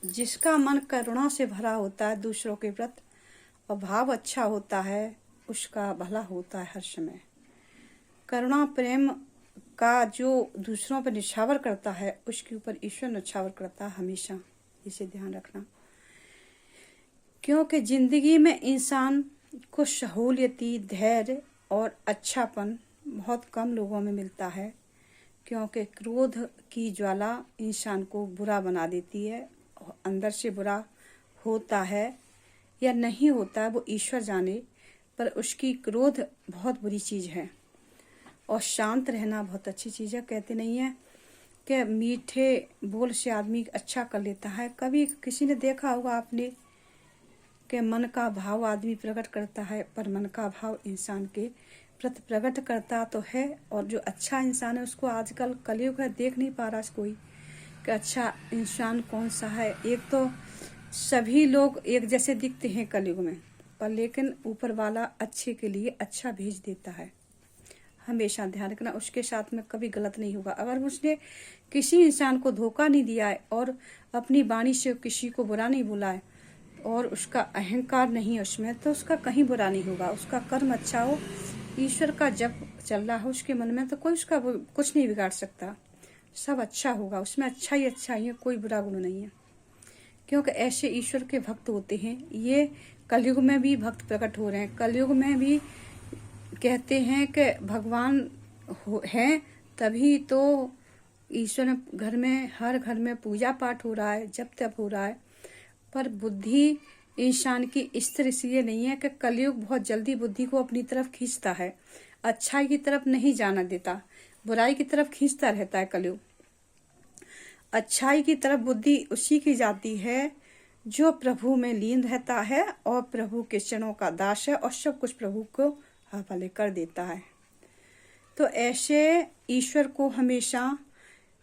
जिसका मन करुणा से भरा होता है दूसरों के प्रति और भाव अच्छा होता है, उसका भला होता है हर समय। करुणा प्रेम का जो दूसरों पर निछावर करता है, उसके ऊपर ईश्वर निछावर करता है हमेशा। इसे ध्यान रखना, क्योंकि जिंदगी में इंसान को सहूलियती, धैर्य और अच्छापन बहुत कम लोगों में मिलता है, क्योंकि क्रोध की ज्वाला इंसान को बुरा बना देती है। अंदर से बुरा होता है या नहीं होता है वो ईश्वर जाने, पर उसकी क्रोध बहुत बुरी चीज़ है। और शांत रहना बहुत अच्छी चीज़ है। कहते नहीं है कि मीठे बोल से आदमी अच्छा कर लेता है। कभी किसी ने देखा होगा आपने कि मन का भाव आदमी प्रकट करता है, पर मन का भाव इंसान के प्रति प्रकट करता तो है। और जो अच्छा इंसान है उसको आजकल कलयुग है, देख नहीं पा रहा कोई कि अच्छा इंसान कौन सा है। एक तो सभी लोग एक जैसे दिखते हैं कलयुग में, पर लेकिन ऊपर वाला अच्छे के लिए अच्छा भेज देता है। हमेशा ध्यान रखना, उसके साथ में कभी गलत नहीं होगा। अगर उसने किसी इंसान को धोखा नहीं दिया है और अपनी वाणी से किसी को बुरा नहीं बोला है और उसका अहंकार नहीं है उसमें, तो उसका कहीं बुरा नहीं होगा। उसका कर्म अच्छा हो, ईश्वर का जप चल रहा हो उसके मन में, तो कोई उसका कुछ नहीं बिगाड़ सकता। सब अच्छा होगा, उसमें अच्छा ही है, कोई बुरा गुण नहीं है। क्योंकि ऐसे ईश्वर के भक्त होते हैं। ये कलयुग में भी भक्त प्रकट हो रहे हैं। कलयुग में भी कहते हैं कि भगवान हैं, तभी तो ईश्वर घर में, हर घर में पूजा पाठ हो रहा है, जप तप हो रहा है। पर बुद्धि इंसान की इस तरह से नहीं है कि कलयुग बहुत जल्दी बुद्धि को अपनी तरफ खींचता है, अच्छाई की तरफ नहीं जाना देता, बुराई की तरफ खींचता रहता है कलयुग। अच्छाई की तरफ बुद्धि उसी की जाती है जो प्रभु में लीन रहता है और प्रभु के चरणों का दास है और सब कुछ प्रभु को हवाले कर देता है। तो ऐसे ईश्वर को हमेशा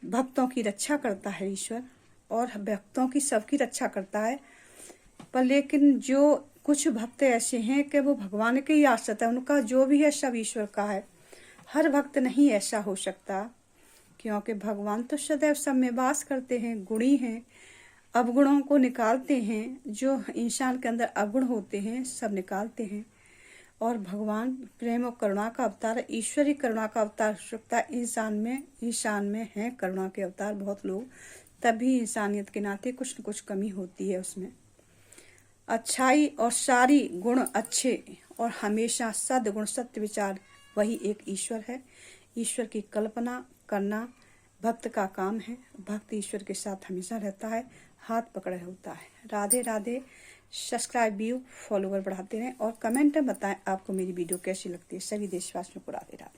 भक्तों की रक्षा करता है ईश्वर, और भक्तों की सबकी रक्षा करता है। पर लेकिन जो कुछ भक्त ऐसे हैं कि वो भगवान के ही आश्रित है, उनका जो भी है सब ईश्वर का है। हर भक्त नहीं ऐसा हो सकता, क्योंकि भगवान तो सदैव सब में वास करते हैं, गुणी हैं, अवगुणों को निकालते हैं। जो इंसान के अंदर अवगुण होते हैं सब निकालते हैं। और भगवान प्रेम और करुणा का अवतार है, ईश्वरी करुणा का अवतार हो सकता है। इंसान में है करुणा के अवतार बहुत लोग, तभी इंसानियत के नाते कुछ न कुछ कमी होती है उसमें। अच्छाई और सारी गुण अच्छे और हमेशा सद्गुण सत्य विचार, वही एक ईश्वर है। ईश्वर की कल्पना करना भक्त का काम है। भक्त ईश्वर के साथ हमेशा रहता है, हाथ पकड़े होता है। Radhe Radhe. Subscribe, view, follower बढ़ाते रहें और कमेंट में बताएं आपको मेरी वीडियो कैसी लगती है। सभी देशवासियों को राधे राधे।